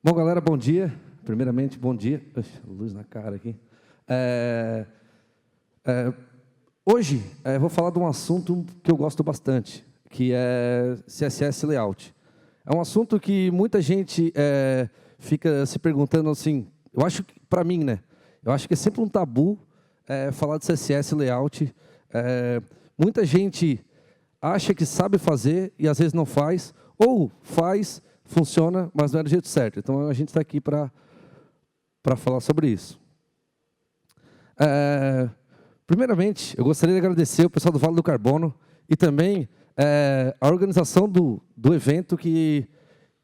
Bom, galera, bom dia. Primeiramente, bom dia. Oxe, luz na cara aqui. Hoje, vou falar de um assunto que eu gosto bastante, que é CSS Layout. É um assunto que muita gente fica se perguntando assim, eu acho que, para mim, né? Eu acho que é sempre um tabu falar de CSS Layout. Muita gente acha que sabe fazer e às vezes não faz, ou faz, funciona, mas não é do jeito certo. Então, a gente está aqui para falar sobre isso. Primeiramente, eu gostaria de agradecer o pessoal do Vale do Carbono e também a organização do evento, que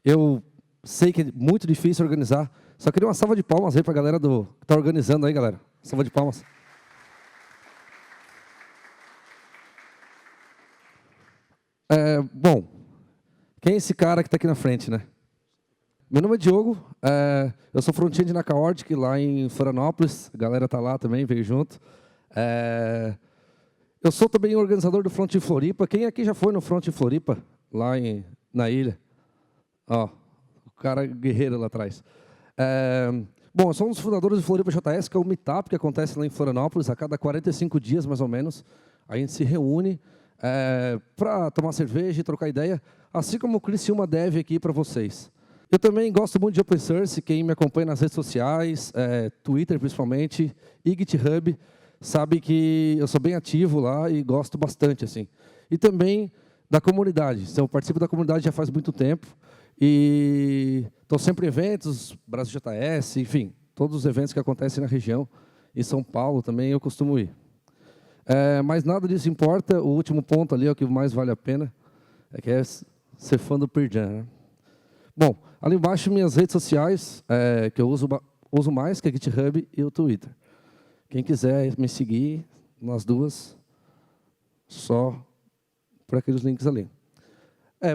eu sei que é muito difícil organizar. Só queria uma salva de palmas aí para a galera que está organizando aí, galera. Salva de palmas. Bom, quem é esse cara que está aqui na frente, né? Meu nome é Diogo, eu sou front-end na Chaotic, lá em Florianópolis. A galera está lá também, veio junto. Eu sou também organizador do Front em Floripa. Quem aqui já foi no Front em Floripa, lá na ilha? Ó, o cara guerreiro lá atrás. Bom, eu sou um dos fundadores do Floripa JS, que é o meetup que acontece lá em Florianópolis, a cada 45 dias, mais ou menos. A gente se reúne para tomar cerveja e trocar ideia, assim como o Criciúma Dev aqui para vocês. Eu também gosto muito de Open Source. Quem me acompanha nas redes sociais, Twitter principalmente, e GitHub, sabe que eu sou bem ativo lá e gosto bastante, assim. E também da comunidade. Então, eu participo da comunidade já faz muito tempo. E estou sempre em eventos, Brasil JS, enfim, todos os eventos que acontecem na região. Em São Paulo também eu costumo ir. Mas nada disso importa. O último ponto ali é o que mais vale a pena, que é ser fã do Pearl Jam, né? Bom, ali embaixo minhas redes sociais, que eu uso mais, que é GitHub e o Twitter. Quem quiser me seguir nas duas, só por aqueles links ali.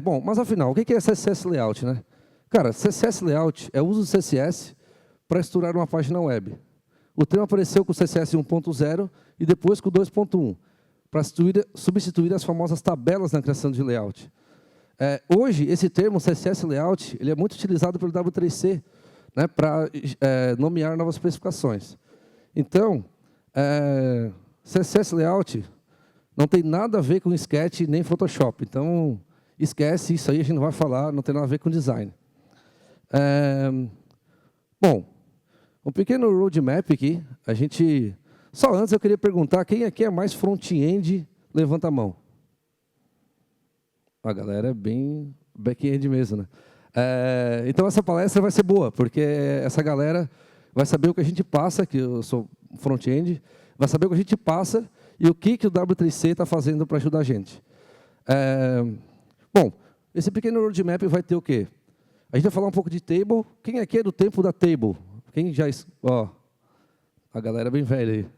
Bom, mas afinal, o que é CSS Layout, né? Cara, CSS Layout é o uso do CSS para estruturar uma página web. O termo apareceu com o CSS 1.0 e depois com o 2.1, para substituir as famosas tabelas na criação de layout. Hoje, esse termo, CSS Layout, ele é muito utilizado pelo W3C, né, para nomear novas especificações. Então, CSS Layout não tem nada a ver com Sketch nem Photoshop. Então, esquece isso aí, a gente não vai falar, não tem nada a ver com design. Bom, um pequeno roadmap aqui. Só antes eu queria perguntar, quem aqui é mais front-end? Levanta a mão. A galera é bem back-end mesmo, né? Então, essa palestra vai ser boa, porque essa galera vai saber o que a gente passa, que eu sou front-end, vai saber o que a gente passa e o que o W3C está fazendo para ajudar a gente. Bom, esse pequeno roadmap vai ter o quê? A gente vai falar um pouco de table. Quem aqui é do tempo da table? Quem já... Ó, a galera é bem velha aí.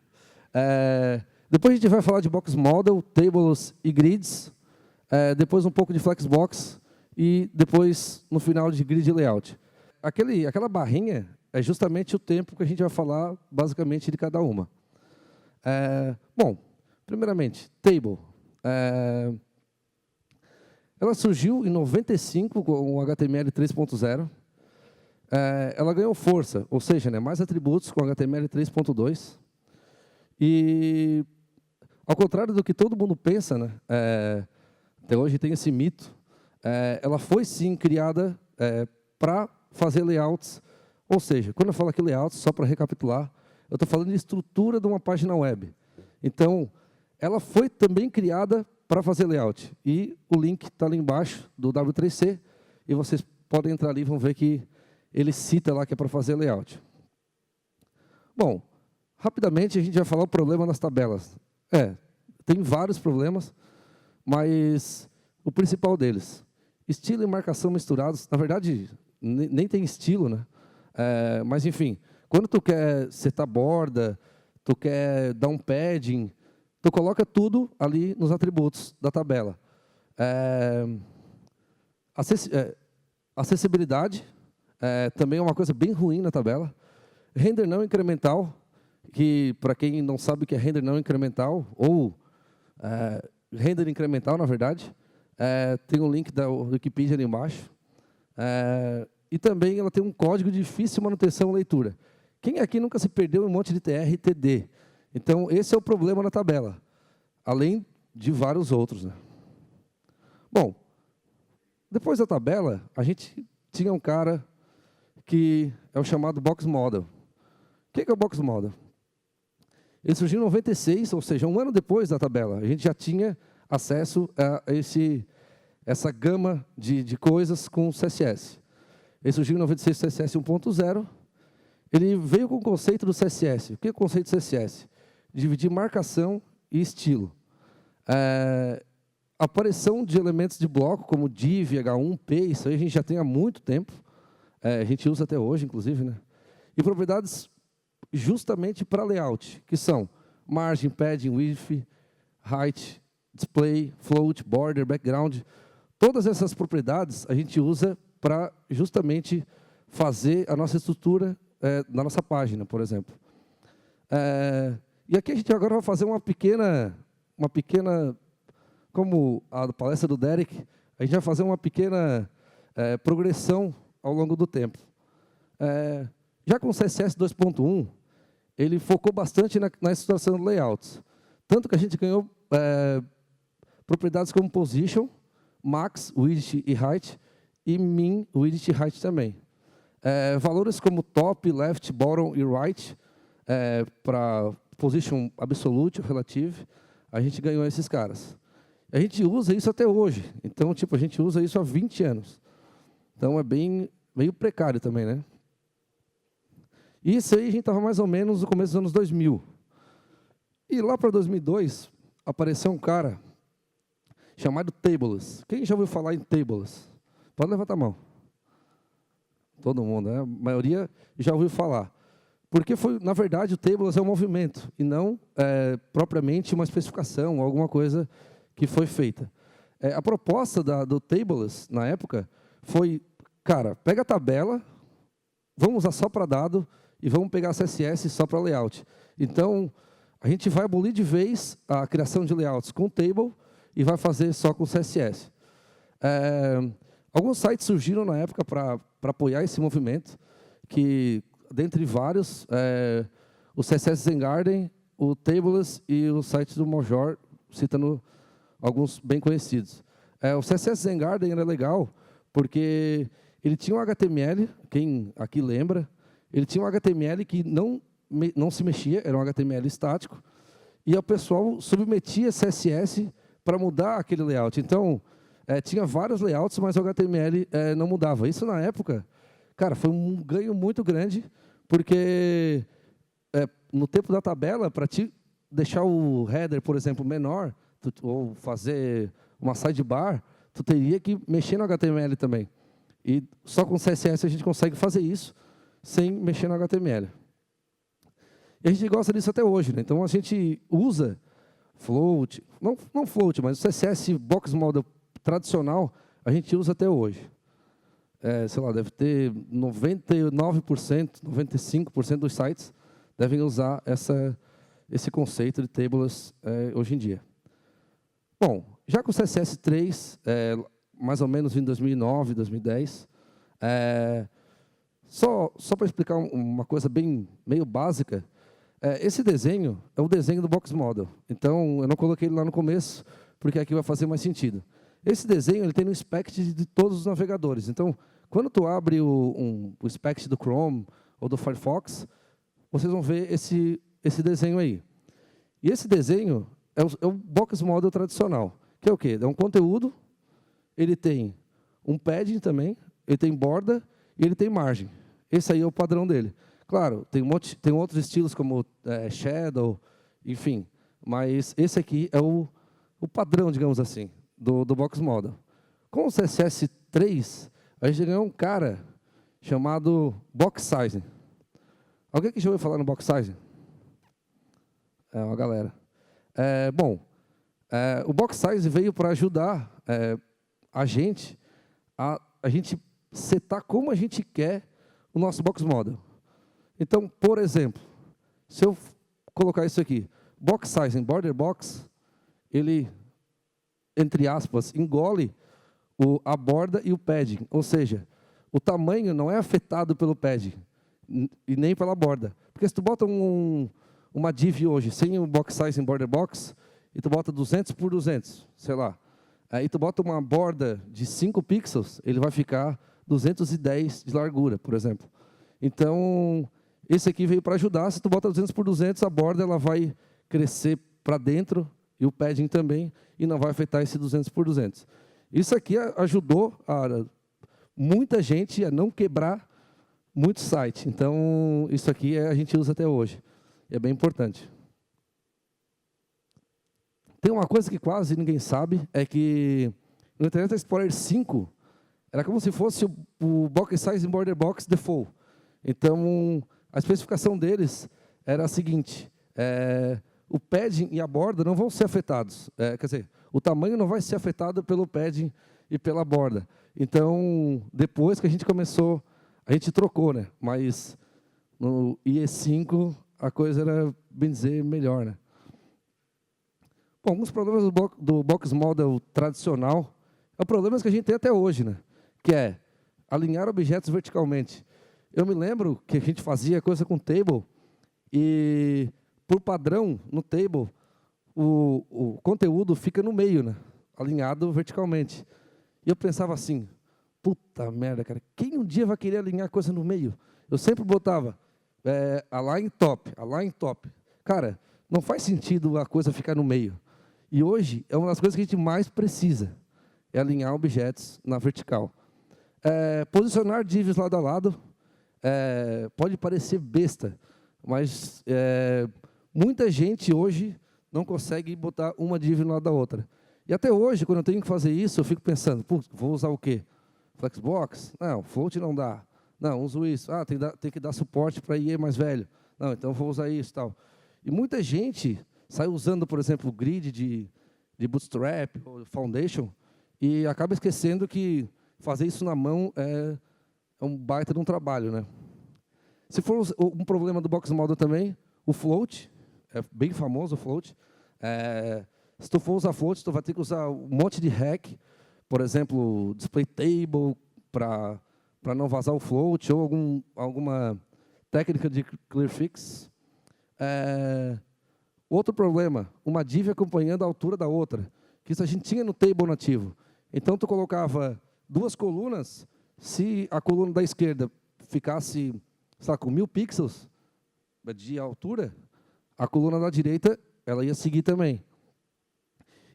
Depois a gente vai falar de box model, tables e grids. Depois um pouco de flexbox e depois, no final, de grid layout. Aquela barrinha é justamente o tempo que a gente vai falar, basicamente, de cada uma. Bom, primeiramente, table. Ela surgiu em 95 com o HTML 3.0. Ela ganhou força, ou seja, né, mais atributos com o HTML 3.2. E, ao contrário do que todo mundo pensa, né, até hoje tem esse mito, ela foi sim criada para fazer layouts, ou seja, quando eu falo aqui layouts, só para recapitular, eu estou falando de estrutura de uma página web. Então, ela foi também criada para fazer layout. E o link está ali embaixo do W3C, e vocês podem entrar ali e vão ver que ele cita lá que é para fazer layout. Bom, rapidamente a gente vai falar o problema das tabelas. Tem vários problemas, mas o principal deles, estilo e marcação misturados. Na verdade, nem tem estilo, né? Mas, enfim, quando tu quer setar borda, tu quer dar um padding, tu coloca tudo ali nos atributos da tabela. Acessibilidade também é uma coisa bem ruim na tabela. Render não incremental, que, para quem não sabe o que é render não incremental, ou render incremental, na verdade, tem um link da Wikipedia ali embaixo. e também ela tem um código de difícil manutenção e leitura. Quem aqui nunca se perdeu em um monte de TR e TD? Então, esse é o problema da tabela, além de vários outros, né? Bom, depois da tabela, a gente tinha um cara que é o chamado Box Model. O que é o Box Model? Ele surgiu em 96, ou seja, um ano depois da tabela. A gente já tinha acesso a essa gama de coisas com o CSS. Ele surgiu em 96, CSS 1.0. Ele veio com o conceito do CSS. O que é o conceito do CSS? Dividir marcação e estilo. Aparição de elementos de bloco, como div, H1, P, isso aí a gente já tem há muito tempo. A gente usa até hoje, inclusive, né? E propriedades justamente para layout, que são margin, padding, width, height, display, float, border, background. Todas essas propriedades a gente usa para justamente fazer a nossa estrutura na nossa página, por exemplo. E aqui a gente agora vai fazer uma pequena, como a palestra do Derek, a gente vai fazer uma pequena progressão ao longo do tempo. Já com o CSS 2.1, ele focou bastante na estruturação de layouts. Tanto que a gente ganhou propriedades como position, max, width e height, e min, width e height também. Valores como top, left, bottom e right, para position absolute, relative, a gente ganhou esses caras. A gente usa isso até hoje. Então, tipo, a gente usa isso há 20 anos. Então, é meio precário também, né? Isso aí a gente estava mais ou menos no começo dos anos 2000. E lá para 2002, apareceu um cara chamado Tables. Quem já ouviu falar em Tables? Pode levantar a mão. Todo mundo, né? A maioria já ouviu falar. Porque, na verdade, o Tables é um movimento, e não propriamente uma especificação, alguma coisa que foi feita. A proposta do Tables, na época, foi, cara, pega a tabela, vamos usar só para dado, e vamos pegar CSS só para layout. Então, a gente vai abolir de vez a criação de layouts com table e vai fazer só com CSS. Alguns sites surgiram na época para apoiar esse movimento, que, dentre vários, o CSS Zen Garden, o Tables e o site do Mojor, citando alguns bem conhecidos. O CSS Zen Garden era legal porque ele tinha um HTML, quem aqui lembra, ele tinha um HTML que não se mexia, era um HTML estático, e o pessoal submetia CSS para mudar aquele layout. Então, tinha vários layouts, mas o HTML não mudava. Isso, na época, cara, foi um ganho muito grande, porque no tempo da tabela, para te deixar o header, por exemplo, menor, ou fazer uma sidebar, tu teria que mexer no HTML também. E só com CSS a gente consegue fazer isso, sem mexer no HTML. E a gente gosta disso até hoje, né? Então, a gente usa float, não float, mas o CSS Box Model tradicional, a gente usa até hoje. Sei lá, deve ter 99%, 95% dos sites devem usar esse conceito de tables hoje em dia. Bom, já com o CSS 3, mais ou menos em 2009, 2010, só para explicar uma coisa meio básica, esse desenho é o desenho do Box Model. Então, eu não coloquei ele lá no começo, porque aqui vai fazer mais sentido. Esse desenho ele tem no inspect de todos os navegadores. Então, quando tu abre o inspect do Chrome ou do Firefox, vocês vão ver esse desenho aí. E esse desenho é o Box Model tradicional, que é o quê? É um conteúdo, ele tem um padding também, ele tem borda e ele tem margem. Esse aí é o padrão dele. Claro, tem outros estilos como Shadow, enfim, mas esse aqui é o padrão, digamos assim, do Box Model. Com o CSS 3, a gente ganhou um cara chamado Box Size. Alguém que já ouviu falar no Box Size? Uma galera. Bom, o Box Size veio para ajudar a gente setar como a gente quer o nosso Box Model. Então, por exemplo, se eu colocar isso aqui, Box Size em Border Box, ele, entre aspas, engole a borda e o padding. Ou seja, o tamanho não é afetado pelo pad e nem pela borda. Porque se tu bota uma div hoje, sem o box size em border box, e tu bota 200 por 200, sei lá, aí tu bota uma borda de 5 pixels, ele vai ficar 210 de largura, por exemplo. Então, esse aqui veio para ajudar. Se tu bota 200 por 200, a borda ela vai crescer para dentro, e o padding também, e não vai afetar esse 200 por 200. Isso aqui ajudou muita gente a não quebrar muito site. Então, isso aqui a gente usa até hoje. É bem importante. Tem uma coisa que quase ninguém sabe, é que no Internet Explorer 5, era como se fosse o box size em border box default. Então, a especificação deles era a seguinte, o padding e a borda não vão ser afetados. Quer dizer, o tamanho não vai ser afetado pelo padding e pela borda. Então, depois que a gente começou, a gente trocou, né? Mas no IE5 a coisa era, bem dizer, melhor, né? Bom, alguns problemas do box model tradicional são problemas que a gente tem até hoje, né? Que é alinhar objetos verticalmente. Eu me lembro que a gente fazia coisa com table e, por padrão, no table, o conteúdo fica no meio, né? Alinhado verticalmente. E eu pensava assim, puta merda, cara, quem um dia vai querer alinhar coisa no meio? Eu sempre botava align top, align top. Cara, não faz sentido a coisa ficar no meio. E hoje é uma das coisas que a gente mais precisa, é alinhar objetos na vertical. Posicionar divs lado a lado pode parecer besta, mas muita gente hoje não consegue botar uma div no lado da outra. E até hoje, quando eu tenho que fazer isso, eu fico pensando, vou usar o quê? Flexbox? Não, float não dá. Não, uso isso. Tem que dar suporte para IE mais velho. Não, então vou usar isso e tal. E muita gente sai usando, por exemplo, o grid de Bootstrap ou Foundation e acaba esquecendo que fazer isso na mão é um baita de um trabalho, né? Se for um problema do box model também, o float, é bem famoso o float. Se tu for usar float, tu vai ter que usar um monte de hack, por exemplo, display table para não vazar o float, ou alguma técnica de clear fix. Outro problema, uma div acompanhando a altura da outra, que isso a gente tinha no table nativo. Então, tu colocava duas colunas, se a coluna da esquerda ficasse, sei lá, com 1000 pixels de altura, a coluna da direita ela ia seguir também.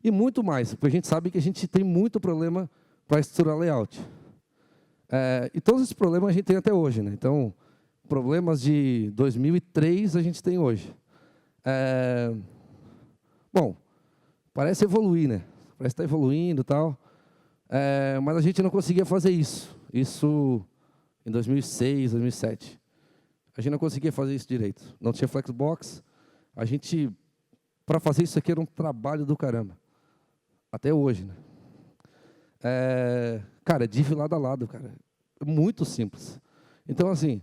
E muito mais, porque a gente sabe que a gente tem muito problema para estruturar layout. E todos esses problemas a gente tem até hoje, né? Então, problemas de 2003 a gente tem hoje. Bom, parece evoluir, né? Parece estar evoluindo e tal. Mas a gente não conseguia fazer isso. Isso em 2006, 2007. A gente não conseguia fazer isso direito. Não tinha Flexbox. A gente, para fazer isso aqui, era um trabalho do caramba. Até hoje, né? Cara, div lado a lado, cara. É muito simples. Então, assim,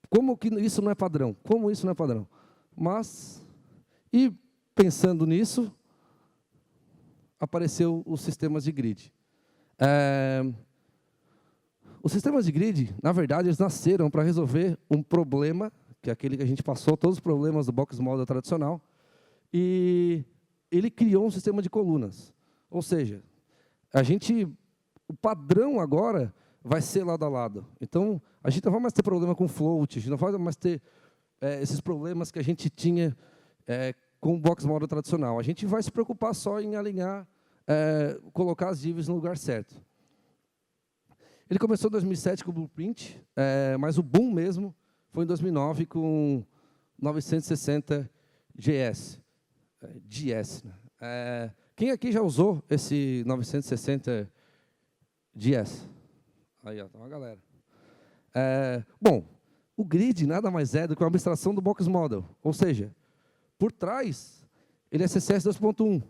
como que isso não é padrão? Como isso não é padrão? Mas, e pensando nisso, apareceu os sistemas de grid. Os sistemas de grid, na verdade, eles nasceram para resolver um problema, que é aquele que a gente passou, todos os problemas do box model tradicional, e ele criou um sistema de colunas. Ou seja, o padrão agora vai ser lado a lado. Então, a gente não vai mais ter problema com float, a gente não vai mais ter esses problemas que a gente tinha com o box model tradicional. A gente vai se preocupar só em alinhar, colocar as divs no lugar certo. Ele começou em 2007 com o Blueprint, mas o boom mesmo foi em 2009 com 960 GS. GS, né? Quem aqui já usou esse 960 GS? Aí, ó, tá uma galera. Bom, o grid nada mais é do que uma abstração do box model. Ou seja, por trás, ele é CSS 2.1.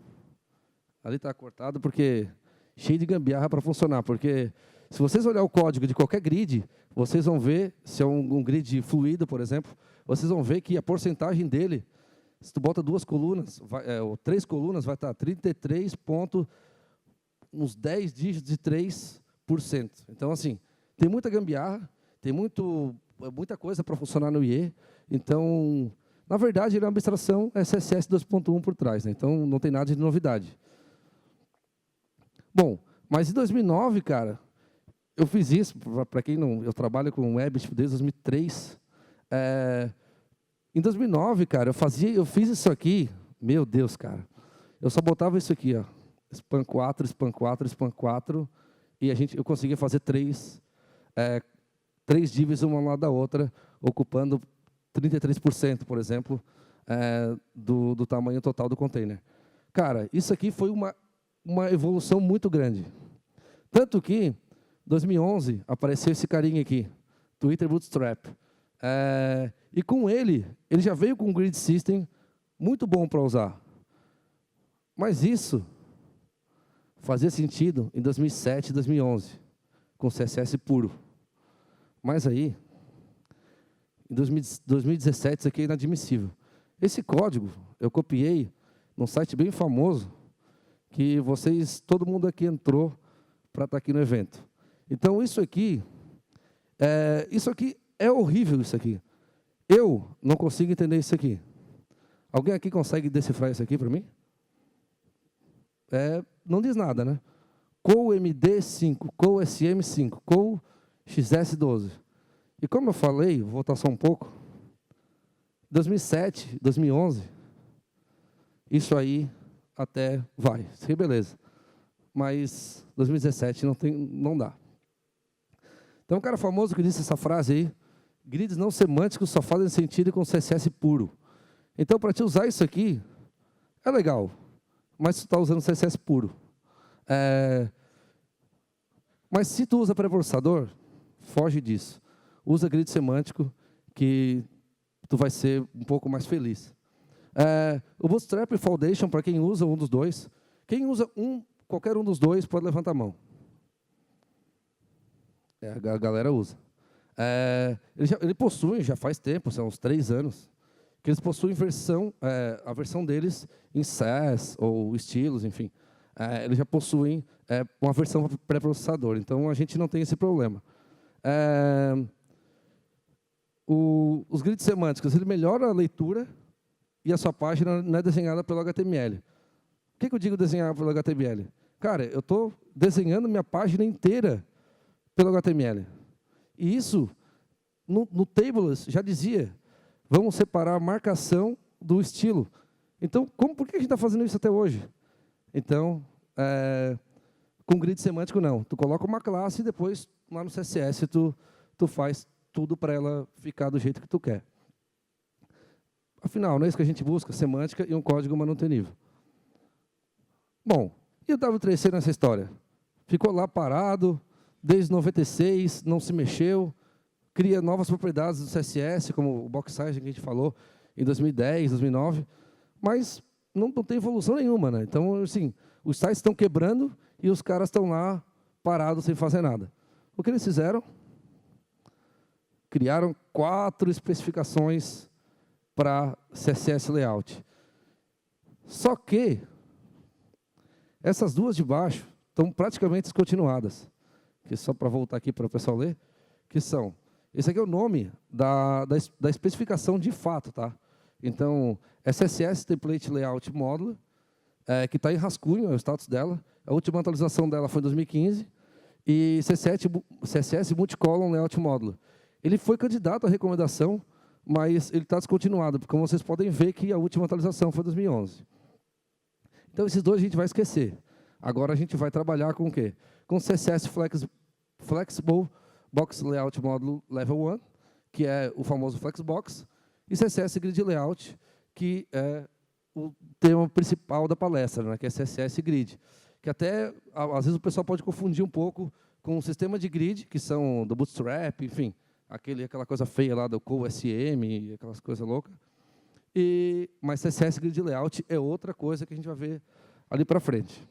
Ali está cortado porque cheio de gambiarra para funcionar. Porque se vocês olharem o código de qualquer grid, vocês vão ver, se é um grid fluido, por exemplo, vocês vão ver que a porcentagem dele, se tu bota duas colunas, ou três colunas, vai estar 33 ponto, uns 10 dígitos de 3%. Então, assim, tem muita gambiarra, tem muita coisa para funcionar no IE. Então, na verdade, ele é uma abstração CSS 2.1 por trás, né? Então não tem nada de novidade. Bom, mas em 2009, cara, eu fiz isso, para quem não... Eu trabalho com web desde 2003. Em 2009, cara, eu fiz isso aqui, meu Deus, cara. Eu só botava isso aqui, ó, span 4, span 4, span 4, e eu conseguia fazer três divs uma ao lado da outra, ocupando 33%, por exemplo, do tamanho total do container. Cara, isso aqui foi uma evolução muito grande. Tanto que, em 2011, apareceu esse carinha aqui, Twitter Bootstrap. E com ele já veio com um grid system muito bom para usar. Mas isso fazia sentido em 2007, 2011, com CSS puro. Mas aí, em 2017, isso aqui é inadmissível. Esse código eu copiei num site bem famoso, que todo mundo aqui entrou para estar aqui no evento. Então, isso aqui é horrível, isso aqui. Eu não consigo entender isso aqui. Alguém aqui consegue decifrar isso aqui para mim? Não diz nada, né? CoMD5, CoSM5, CoXS12. E como eu falei, vou voltar só um pouco, 2007, 2011, isso aí até vai, isso aí beleza. Mas 2017 não dá. Tem um cara famoso que disse essa frase aí, grids não semânticos só fazem sentido com CSS puro. Então, para te usar isso aqui, é legal, mas tu está usando CSS puro. Mas se tu usa pré-processador, foge disso. Usa grid semântico, que tu vai ser um pouco mais feliz. O Bootstrap e Foundation, para quem usa um dos dois, quem usa qualquer um dos dois pode levantar a mão. A galera usa. Ele possui, já faz tempo, são uns 3 anos, que eles possuem a versão deles em Sass ou estilos, enfim. Eles já possuem uma versão pré-processador, então a gente não tem esse problema. Os grids semânticos, ele melhora a leitura e a sua página não é desenhada pelo HTML. O que eu digo desenhar pelo HTML? Cara, eu estou desenhando minha página inteira pelo HTML. E isso, no Tables, já dizia, vamos separar a marcação do estilo. Então, por que a gente está fazendo isso até hoje? Então, com grid semântico, não. Tu coloca uma classe e depois, lá no CSS, tu faz tudo para ela ficar do jeito que tu quer. Afinal, não é isso que a gente busca, semântica e um código manutenível. Bom, e o W3C nessa história? Ficou lá parado, desde 96, não se mexeu, cria novas propriedades do CSS, como o box size que a gente falou em 2010, 2009, mas não tem evolução nenhuma, né? Então, assim, os sites estão quebrando e os caras estão lá parados sem fazer nada. O que eles fizeram? Criaram 4 especificações para CSS Layout. Só que essas duas de baixo estão praticamente descontinuadas. Que só para voltar aqui para o pessoal ler, que são... Esse aqui é o nome da especificação de fato, tá? Então, CSS Template Layout Module, que está em rascunho, é o status dela. A última atualização dela foi em 2015. E CSS Multicolumn Layout Module. Ele foi candidato à recomendação, mas ele está descontinuado, porque como vocês podem ver que a última atualização foi em 2011. Então, esses dois a gente vai esquecer. Agora a gente vai trabalhar com o quê? Com CSS Flexible Box Layout Module Level 1, que é o famoso Flexbox, e CSS Grid Layout, que é o tema principal da palestra, né, que é CSS Grid. Que até, às vezes, o pessoal pode confundir um pouco com o sistema de grid, que são do Bootstrap, enfim, aquela coisa feia lá do CoSM, aquelas coisas loucas. Mas CSS Grid Layout é outra coisa que a gente vai ver ali para frente.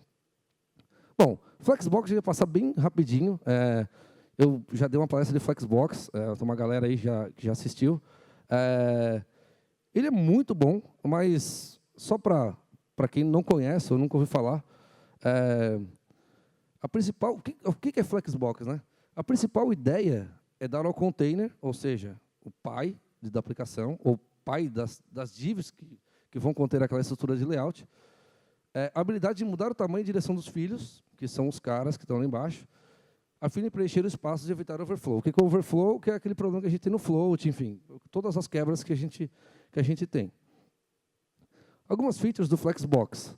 Bom, Flexbox eu ia passar bem rapidinho. Eu já dei uma palestra de Flexbox, tem uma galera aí que já assistiu. Ele é muito bom, mas só para quem não conhece ou nunca ouviu falar, o que é Flexbox, né? A principal ideia é dar ao container, ou seja, o pai da aplicação, ou pai das divs que vão conter aquela estrutura de layout, a habilidade de mudar o tamanho e direção dos filhos, que são os caras que estão lá embaixo, a fim de preencher o espaço e evitar overflow. O que é overflow? Que é aquele problema que a gente tem no float, enfim, todas as quebras que a gente tem. Algumas features do Flexbox.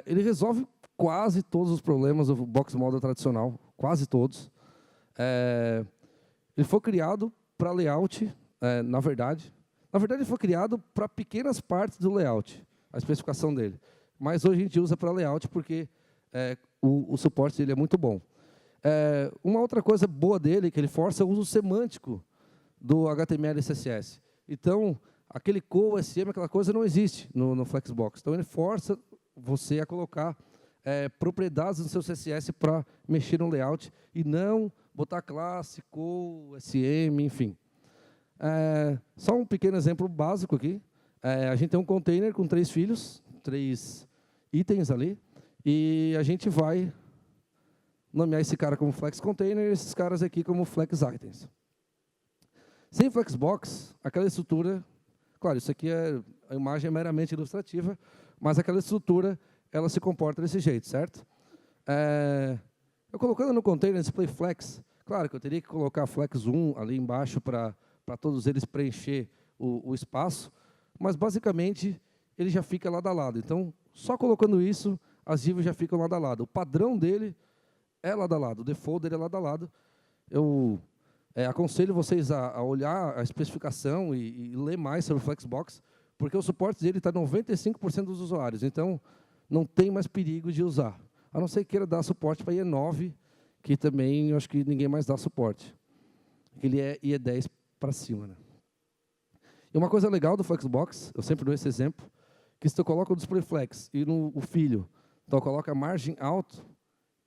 Ele resolve quase todos os problemas do box model tradicional, quase todos. Ele foi criado para layout, na verdade. Na verdade, ele foi criado para pequenas partes do layout, a especificação dele. Mas hoje a gente usa para layout porque o suporte dele é muito bom. Uma outra coisa boa dele é que ele força o uso semântico do HTML e CSS. Então, aquele co-SM, aquela coisa não existe no Flexbox. Então, ele força você a colocar propriedades no seu CSS para mexer no layout e não botar classe, co-SM, enfim. Só um pequeno exemplo básico aqui. A gente tem um container com 3 filhos, 3 itens ali, e a gente vai nomear esse cara como Flex Container e esses caras aqui como Flex Items. Sem Flexbox, aquela estrutura... Claro, isso aqui a imagem é meramente ilustrativa, mas aquela estrutura ela se comporta desse jeito, certo? Eu colocando no container display flex, claro que eu teria que colocar flex 1 ali embaixo para todos eles preencher o espaço, mas basicamente ele já fica lado a lado. Então, só colocando isso, as divs já ficam lado a lado. O padrão dele é lado a lado, o default dele é lado a lado. Eu aconselho vocês a olhar a especificação e ler mais sobre o Flexbox, porque o suporte dele está 95% dos usuários, então não tem mais perigo de usar. A não ser que queira dar suporte para IE9, que também eu acho que ninguém mais dá suporte. Ele é IE10 para cima. Né? E uma coisa legal do Flexbox, eu sempre dou esse exemplo, que se tu coloca o display flex e o filho, então coloca a margem alto,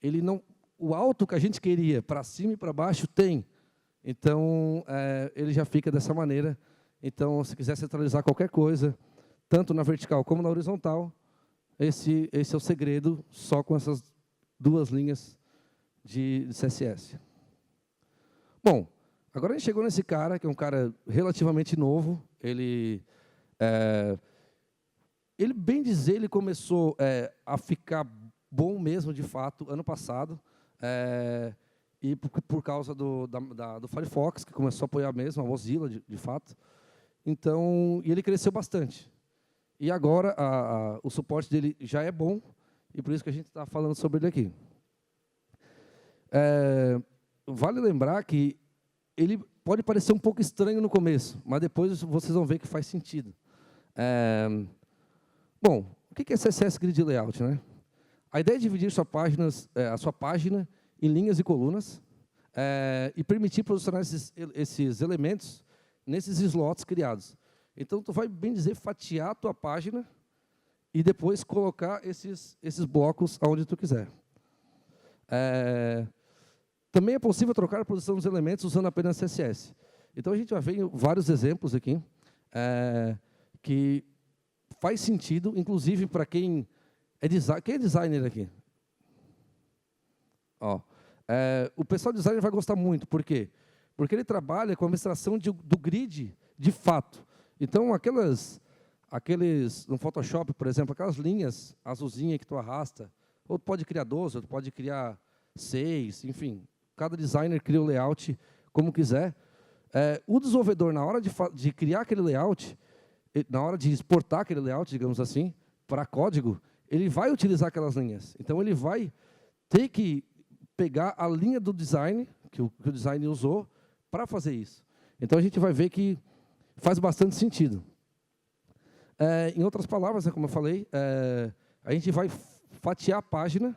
ele não, o alto que a gente queria, para cima e para baixo, tem. Então, ele já fica dessa maneira. Então, se quiser centralizar qualquer coisa, tanto na vertical como na horizontal, esse é o segredo, só com essas 2 linhas de CSS. Bom, agora a gente chegou nesse cara, que é um cara relativamente novo. Ele, bem dizer, ele começou a ficar bom mesmo, de fato, ano passado. E por causa do Firefox, que começou a apoiar mesmo, a Mozilla, de fato. Então, e ele cresceu bastante. E agora, o suporte dele já é bom, e por isso que a gente está falando sobre ele aqui. Vale lembrar que ele pode parecer um pouco estranho no começo, mas depois vocês vão ver que faz sentido. Bom, o que é CSS Grid Layout? Né? A ideia é dividir a sua página em linhas e colunas, e permitir posicionar esses elementos nesses slots criados. Então, tu vai, bem dizer, fatiar a tua página e depois colocar esses blocos aonde tu quiser. Também é possível trocar a posição dos elementos usando apenas CSS. Então, a gente já vê vários exemplos aqui que faz sentido, inclusive para quem é designer aqui. Ó, o pessoal designer vai gostar muito. Por quê? Porque ele trabalha com a abstração do grid de fato. Então, no Photoshop, por exemplo, aquelas linhas azulzinhas que tu arrasta, ou tu pode criar 12, ou tu pode criar 6, enfim. Cada designer cria o layout como quiser. O desenvolvedor, na hora de criar aquele layout, na hora de exportar aquele layout, digamos assim, para código, ele vai utilizar aquelas linhas. Então, ele vai ter que pegar a linha do design, que o design usou, para fazer isso. Então, a gente vai ver que faz bastante sentido. Em outras palavras, como eu falei, a gente vai fatiar a página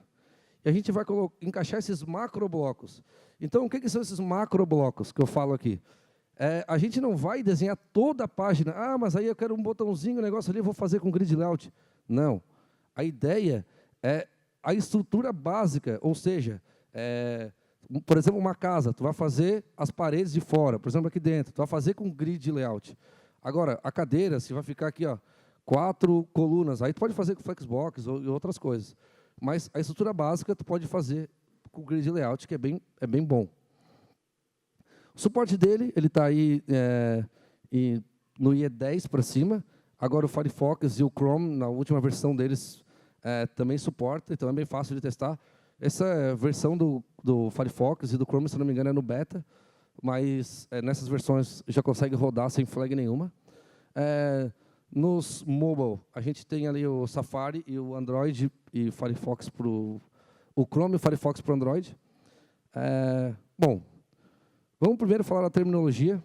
e a gente vai encaixar esses macroblocos. Então, o que são esses macroblocos que eu falo aqui? A gente não vai desenhar toda a página. Ah, mas aí eu quero um botãozinho, um negócio ali, eu vou fazer com grid layout. Não. A ideia é a estrutura básica, ou seja, por exemplo, uma casa, tu vai fazer as paredes de fora, por exemplo, aqui dentro, tu vai fazer com grid layout. Agora, a cadeira, se vai ficar aqui, ó, 4 colunas, aí tu pode fazer com Flexbox ou outras coisas. Mas a estrutura básica tu pode fazer com grid layout, que é bem bom. O suporte dele, ele está aí no IE10 para cima. Agora o Firefox e o Chrome, na última versão deles, também suporta, então é bem fácil de testar. Essa versão do Firefox e do Chrome, se não me engano, é no beta, mas nessas versões já consegue rodar sem flag nenhuma. Nos mobile, a gente tem ali o Safari e o Android e Firefox para o Chrome e o Firefox para o Android. Bom, vamos primeiro falar da terminologia.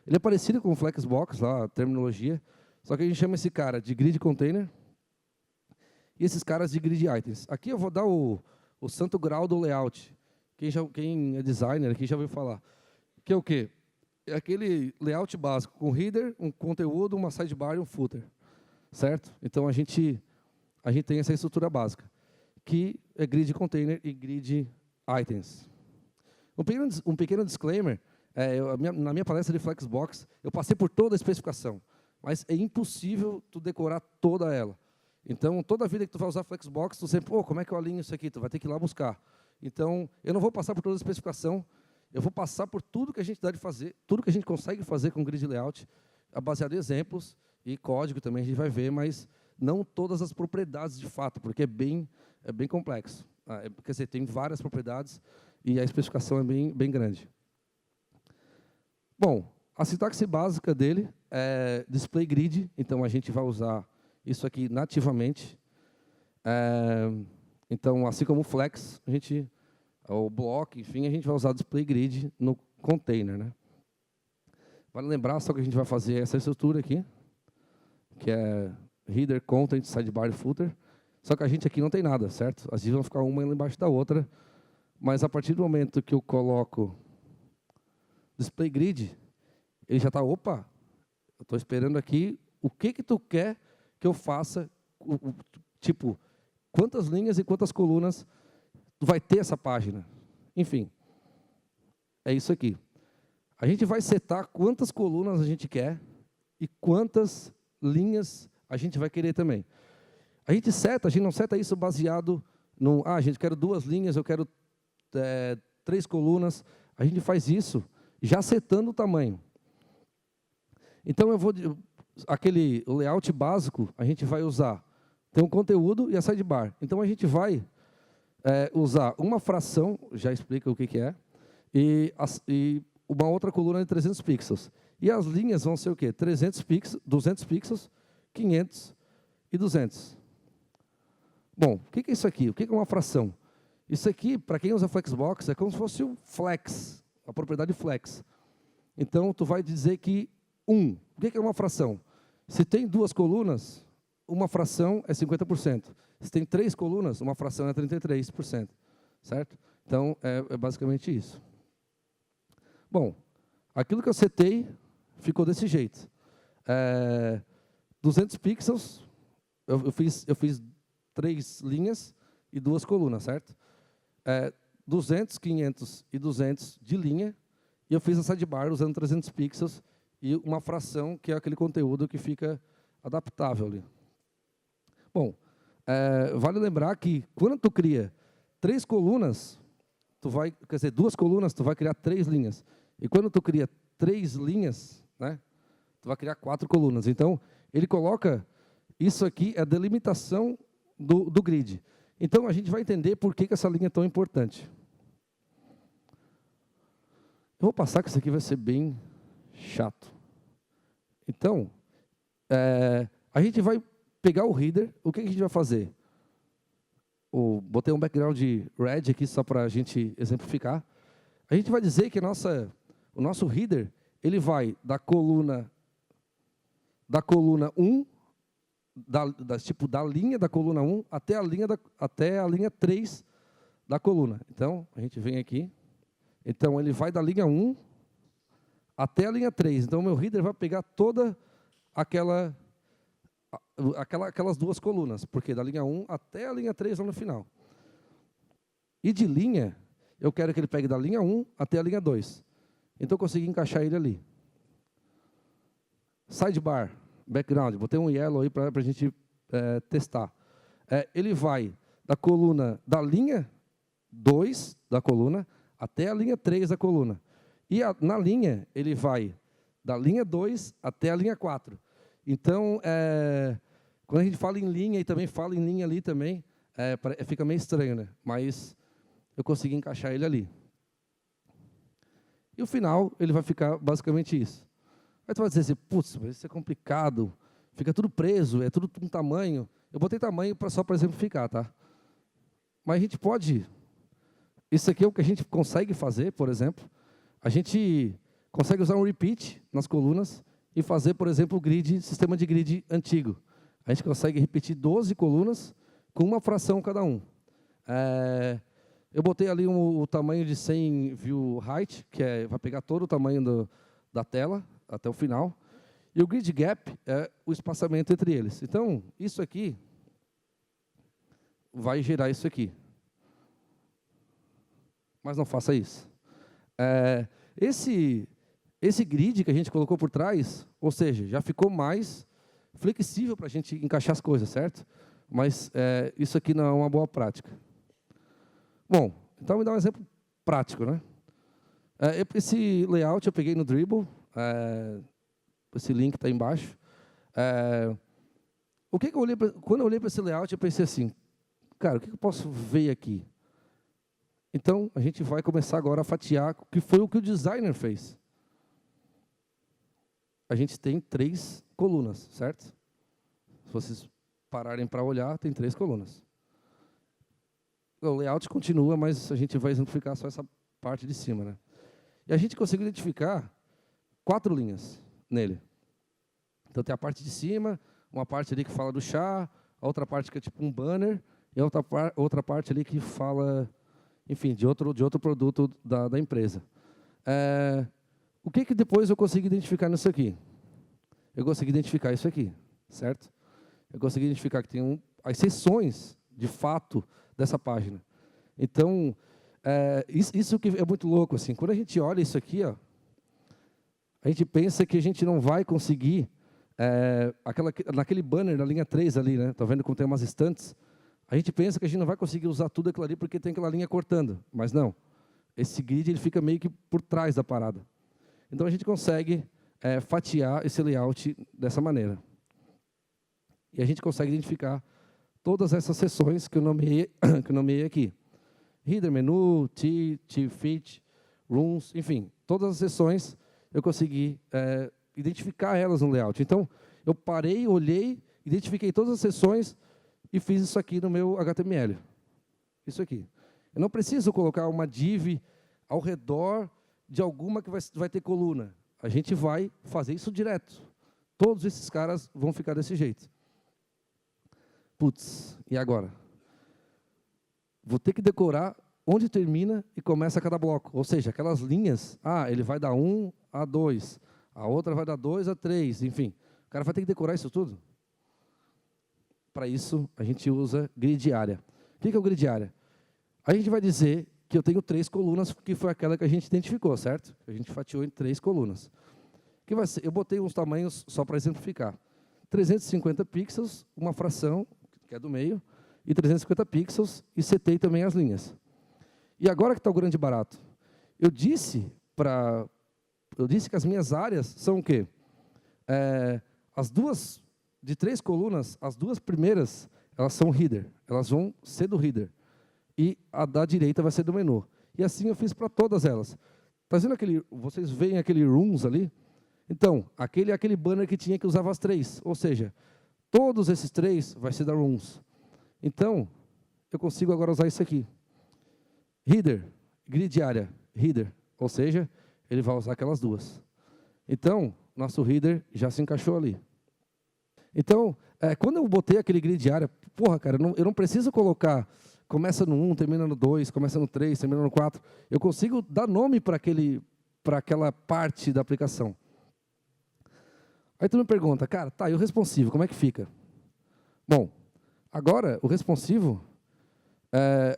Ele é parecido com o Flexbox, lá, a terminologia, só que a gente chama esse cara de grid container e esses caras de grid items. Aqui eu vou dar o santo grau do layout. Quem é designer aqui já ouviu falar. Que é o quê? É aquele layout básico, com header, um conteúdo, uma sidebar e um footer. Certo? Então, a gente tem essa estrutura básica, que é grid container e grid items. Um pequeno disclaimer, na minha palestra de Flexbox, eu passei por toda a especificação, mas é impossível tu decorar toda ela. Então, toda a vida que tu vai usar Flexbox, tu sempre, como é que eu alinho isso aqui? Tu vai ter que ir lá buscar. Então, eu não vou passar por toda a especificação, eu vou passar por tudo que a gente dá de fazer, tudo que a gente consegue fazer com grid layout, baseado em exemplos e código também a gente vai ver, mas não todas as propriedades de fato, porque é bem complexo. Quer dizer, tem várias propriedades e a especificação é bem grande. Bom, a sintaxe básica dele é display grid, então a gente vai usar isso aqui nativamente. Então, assim como o Flex, o block, enfim, a gente vai usar display grid no container, né? Vale lembrar só que a gente vai fazer essa estrutura aqui, que é header, content, sidebar e footer. Só que a gente aqui não tem nada, certo? As divs vão ficar uma embaixo da outra, mas a partir do momento que eu coloco display grid, ele já está, eu estou esperando aqui, o que tu quer que eu faça, tipo, quantas linhas e quantas colunas vai ter essa página. Enfim, é isso aqui. A gente vai setar quantas colunas a gente quer e quantas linhas a gente vai querer também. A gente não seta isso baseado no, a gente quer 2 linhas, eu quero 3 colunas. A gente faz isso já setando o tamanho. Então, o layout básico, a gente vai usar, tem um conteúdo e a sidebar. Então, a gente vai usar uma fração, já explica o que é, e uma outra coluna de 300 pixels. E as linhas vão ser o quê? 300 pixels, 200 pixels, 500 e 200. Bom, o que é isso aqui? O que é uma fração? Isso aqui, para quem usa Flexbox, é como se fosse um flex, a propriedade flex. Então, tu vai dizer que o que é uma fração? Se tem 2 colunas, uma fração é 50%. Se tem 3 colunas, uma fração é 33%. Certo? Então, é basicamente isso. Bom, aquilo que eu setei ficou desse jeito. 200 pixels, eu fiz 3 linhas e 2 colunas, certo? 200, 500 e 200 de linha, e eu fiz a sidebar usando 300 pixels e uma fração, que é aquele conteúdo que fica adaptável ali. Bom, vale lembrar que quando tu cria 3 colunas, quer dizer, 2 colunas, tu vai criar 3 linhas. E quando tu cria 3 linhas, né, tu vai criar 4 colunas. Então, ele coloca, isso aqui é a delimitação do grid. Então, a gente vai entender por que essa linha é tão importante. Eu vou passar, que isso aqui vai ser bem chato. Então, a gente vai pegar o header, o que a gente vai fazer? Botei um background de red aqui só para a gente exemplificar. A gente vai dizer que o nosso header, ele vai da coluna 1, da linha da coluna 1 até a linha 3 da coluna. Então, a gente vem aqui. Então, ele vai da linha 1 até a linha 3. Então, o meu header vai pegar toda aquelas 2 colunas, porque da linha 1 até a linha 3 lá no final. E de linha, eu quero que ele pegue da linha 1 até a linha 2. Então, eu consegui encaixar ele ali. Sidebar, background, botei um yellow aí para a gente testar. Ele vai da linha 2 da coluna até a linha 3 da coluna. E na linha, ele vai da linha 2 até a linha 4. Então, quando a gente fala em linha e também fala em linha ali também, fica meio estranho, né? Mas eu consegui encaixar ele ali. E o final, ele vai ficar basicamente isso. Aí tu vai dizer assim, putz, mas isso é complicado, fica tudo preso, é tudo um tamanho. Eu botei tamanho só para exemplificar, tá? Mas a gente pode... Isso aqui é o que a gente consegue fazer, por exemplo. A gente consegue usar um repeat nas colunas e fazer, por exemplo, o grid, sistema de grid antigo. A gente consegue repetir 12 colunas com uma fração cada um. Eu botei ali o tamanho de 100 view height, que vai pegar todo o tamanho da tela até o final. E o grid gap é o espaçamento entre eles. Então, isso aqui vai gerar isso aqui. Mas não faça isso. Esse grid que a gente colocou por trás, ou seja, já ficou mais flexível para a gente encaixar as coisas, certo? Mas isso aqui não é uma boa prática. Bom, então me dá um exemplo prático, né? Esse layout eu peguei no Dribbble, esse link está embaixo. Quando eu olhei para esse layout, eu pensei assim, cara, o que eu posso ver aqui? Então, a gente vai começar agora a fatiar, que foi o que o designer fez. A gente tem 3 colunas, certo? Se vocês pararem para olhar, tem 3 colunas. O layout continua, mas a gente vai exemplificar só essa parte de cima, né? E a gente conseguiu identificar 4 linhas nele. Então, tem a parte de cima, uma parte ali que fala do chá, a outra parte que é tipo um banner, e a outra parte ali que fala, enfim, de outro produto da empresa. O que depois eu consegui identificar nisso aqui? Eu consegui identificar isso aqui, certo? Eu consegui identificar que tem as seções, de fato, dessa página. Então, isso que é muito louco, assim. Quando a gente olha isso aqui, ó, a gente pensa que a gente não vai conseguir, naquele banner da linha 3 ali, né? Tá vendo como tem umas estantes? A gente pensa que a gente não vai conseguir usar tudo aquilo ali porque tem aquela linha cortando, mas não. Esse grid ele fica meio que por trás da parada. Então a gente consegue fatiar esse layout dessa maneira. E a gente consegue identificar todas essas seções que eu nomeei aqui. Header, menu, fit, rooms, enfim, todas as seções eu consegui identificar elas no layout. Então, eu parei, olhei, identifiquei todas as seções e fiz isso aqui no meu HTML. Isso aqui. Eu não preciso colocar uma div ao redor de alguma que vai ter coluna. A gente vai fazer isso direto. Todos esses caras vão ficar desse jeito. Putz, e agora? Vou ter que decorar onde termina e começa cada bloco. Ou seja, aquelas linhas, ele vai dar 1 a 2, a outra vai dar 2 a 3, enfim. O cara vai ter que decorar isso tudo. Para isso, a gente usa grid área. O que é o grid área? A gente vai dizer que eu tenho 3 colunas, que foi aquela que a gente identificou, certo? A gente fatiou em 3 colunas. Que vai ser, eu botei uns tamanhos só para exemplificar. 350 pixels, uma fração, que é do meio, e 350 pixels, e setei também as linhas. E agora que está o grande barato. Eu disse que as minhas áreas são o quê? As duas, de 3 colunas, as 2 primeiras, elas são header. Elas vão ser do header. E a da direita vai ser do menu. E assim eu fiz para todas elas. Tá vendo vocês veem aquele rooms ali? Então, aquele banner que tinha que usava as 3. Ou seja, todos esses 3 vai ser da rooms. Então, eu consigo agora usar isso aqui. Header, grid área, header. Ou seja, ele vai usar aquelas 2. Então, nosso header já se encaixou ali. Então, quando eu botei aquele grid área, porra, cara, eu não preciso colocar, começa no 1, termina no 2, começa no 3, termina no 4. Eu consigo dar nome para aquela parte da aplicação. Aí tu me pergunta, cara, tá, e o responsivo, como é que fica? Bom, agora, o responsivo,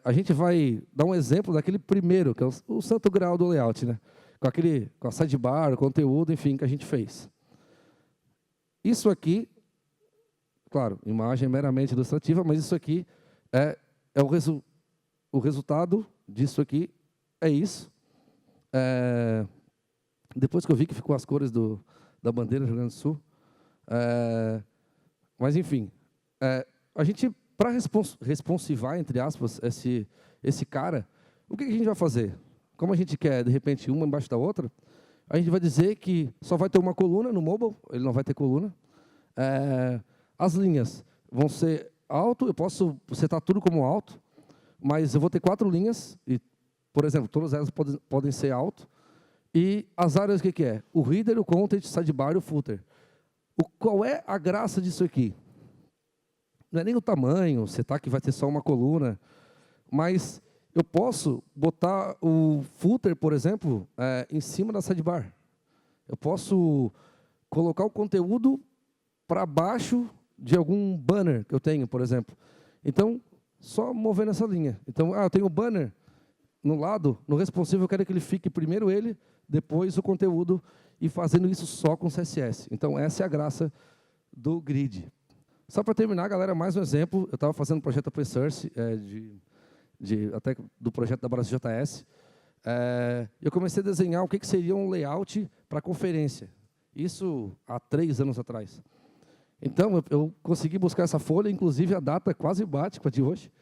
a gente vai dar um exemplo daquele primeiro, que é o santo grau do layout, né? Com a sidebar, o conteúdo, enfim, que a gente fez. Isso aqui, claro, imagem meramente ilustrativa, mas isso aqui é o resultado disso aqui é isso. Depois que eu vi que ficou as cores da bandeira do Rio Grande do Sul. Mas, enfim, a gente, para responsivar, entre aspas, esse cara, o que a gente vai fazer? Como a gente quer, de repente, uma embaixo da outra, a gente vai dizer que só vai ter uma coluna no mobile, ele não vai ter coluna. As linhas vão ser alto, eu posso setar tudo como alto, mas eu vou ter 4 linhas, e, por exemplo, todas elas podem ser alto. E as áreas, o que é? O header, o content, sidebar e o footer. Qual é a graça disso aqui? Não é nem o tamanho, setar que vai ter só uma coluna, mas eu posso botar o footer, por exemplo, em cima da sidebar. Eu posso colocar o conteúdo para baixo de algum banner que eu tenho, por exemplo. Então, só movendo essa linha. Então, eu tenho o banner no lado, no responsive eu quero que ele fique primeiro ele, depois o conteúdo, e fazendo isso só com CSS. Então, essa é a graça do grid. Só para terminar, galera, mais um exemplo. Eu estava fazendo um projeto open source, até do projeto da Brasil JS. Eu comecei a desenhar o que seria um layout para conferência. Isso há 3 anos atrás. Então, eu consegui buscar essa folha, inclusive a data quase bate com a de hoje.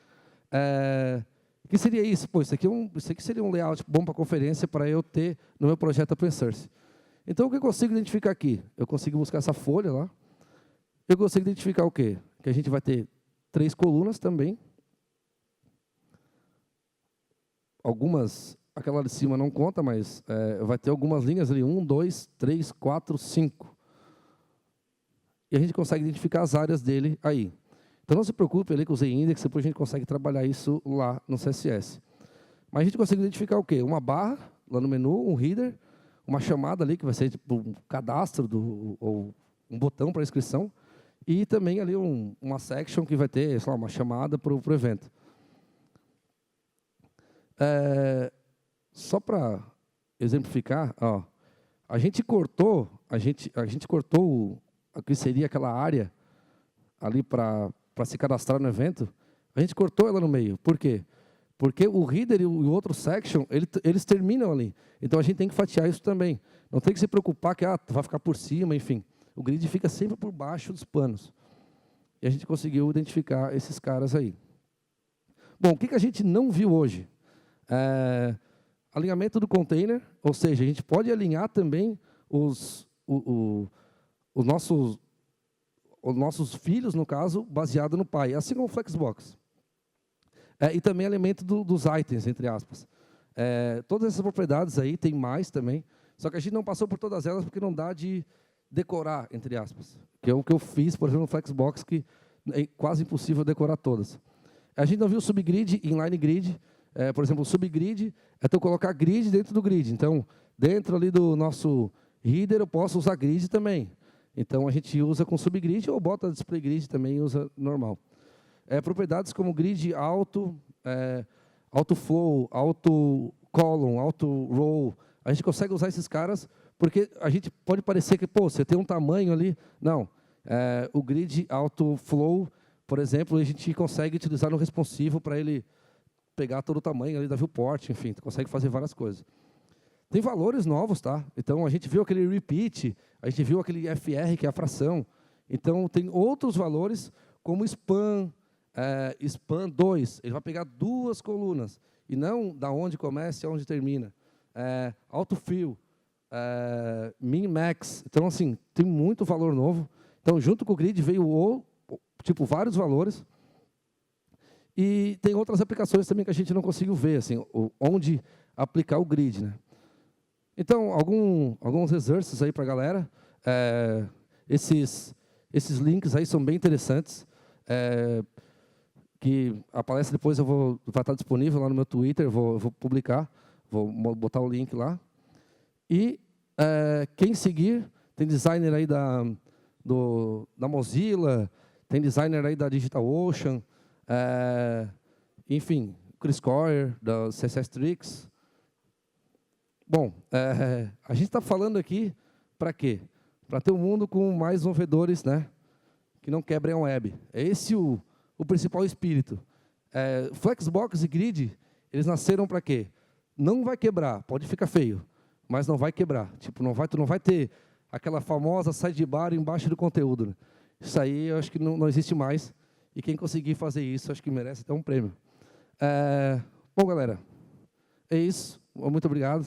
O que seria isso? Pô, isso aqui seria um layout bom para conferência para eu ter no meu projeto open source. Então, o que eu consigo identificar aqui? Eu consigo buscar essa folha lá. Eu consigo identificar o quê? Que a gente vai ter 3 colunas também. Algumas, aquela de cima não conta, mas vai ter algumas linhas ali. 1, 2, 3, 4, 5. E a gente consegue identificar as áreas dele aí. Então, não se preocupe ali com o Z-index, depois a gente consegue trabalhar isso lá no CSS. Mas a gente consegue identificar o quê? Uma barra lá no menu, um header, uma chamada ali, que vai ser tipo um cadastro, ou um botão para inscrição, e também ali uma section que vai ter, sei lá, uma chamada para o evento. Só para exemplificar, a gente cortou o que seria aquela área ali para se cadastrar no evento, a gente cortou ela no meio. Por quê? Porque o header e o outro section, eles terminam ali. Então, a gente tem que fatiar isso também. Não tem que se preocupar que vai ficar por cima, enfim. O grid fica sempre por baixo dos panos. E a gente conseguiu identificar esses caras aí. Bom, o que a gente não viu hoje? Alinhamento do container, ou seja, a gente pode alinhar também os nossos filhos, no caso, baseado no pai, assim como o Flexbox. E também alinhamento dos itens, entre aspas. Todas essas propriedades aí, tem mais também, só que a gente não passou por todas elas porque não dá de decorar, entre aspas. Que é o que eu fiz, por exemplo, no Flexbox, que é quase impossível decorar todas. A gente não viu subgrid e inline grid. Por exemplo, o subgrid é eu colocar grid dentro do grid. Então, dentro ali do nosso header, eu posso usar grid também. Então, a gente usa com subgrid ou bota display grid também e usa normal. Propriedades como grid auto, auto flow, auto column, auto row. A gente consegue usar esses caras porque a gente pode parecer que, você tem um tamanho ali. Não. O grid auto flow, por exemplo, a gente consegue utilizar no responsivo para ele pegar todo o tamanho ali da viewport, enfim, consegue fazer várias coisas. Tem valores novos, tá? Então, a gente viu aquele repeat, a gente viu aquele FR, que é a fração. Então, tem outros valores, como span, span 2. Ele vai pegar 2 colunas, e não da onde começa e aonde termina. Autofill, min max. Então, assim, tem muito valor novo. Então, junto com o grid, veio vários valores. E tem outras aplicações também que a gente não conseguiu ver, assim, onde aplicar o grid, né? Então, alguns exercícios aí para a galera. Esses links aí são bem interessantes. Que a palestra depois vai estar disponível lá no meu Twitter, vou publicar, vou botar o link lá. E quem seguir, tem designer aí da Mozilla, tem designer aí da DigitalOcean, enfim, Chris Coyer, da CSS Tricks. Bom, a gente está falando aqui para quê? Para ter um mundo com mais desenvolvedores, né, que não quebrem a web. É esse o principal espírito. Flexbox e Grid, eles nasceram para quê? Não vai quebrar, pode ficar feio, mas não vai quebrar. Tipo, tu não vai ter aquela famosa sidebar embaixo do conteúdo, né? Isso aí eu acho que não existe mais. E quem conseguir fazer isso, acho que merece até um prêmio. Bom, galera, é isso. Muito obrigado.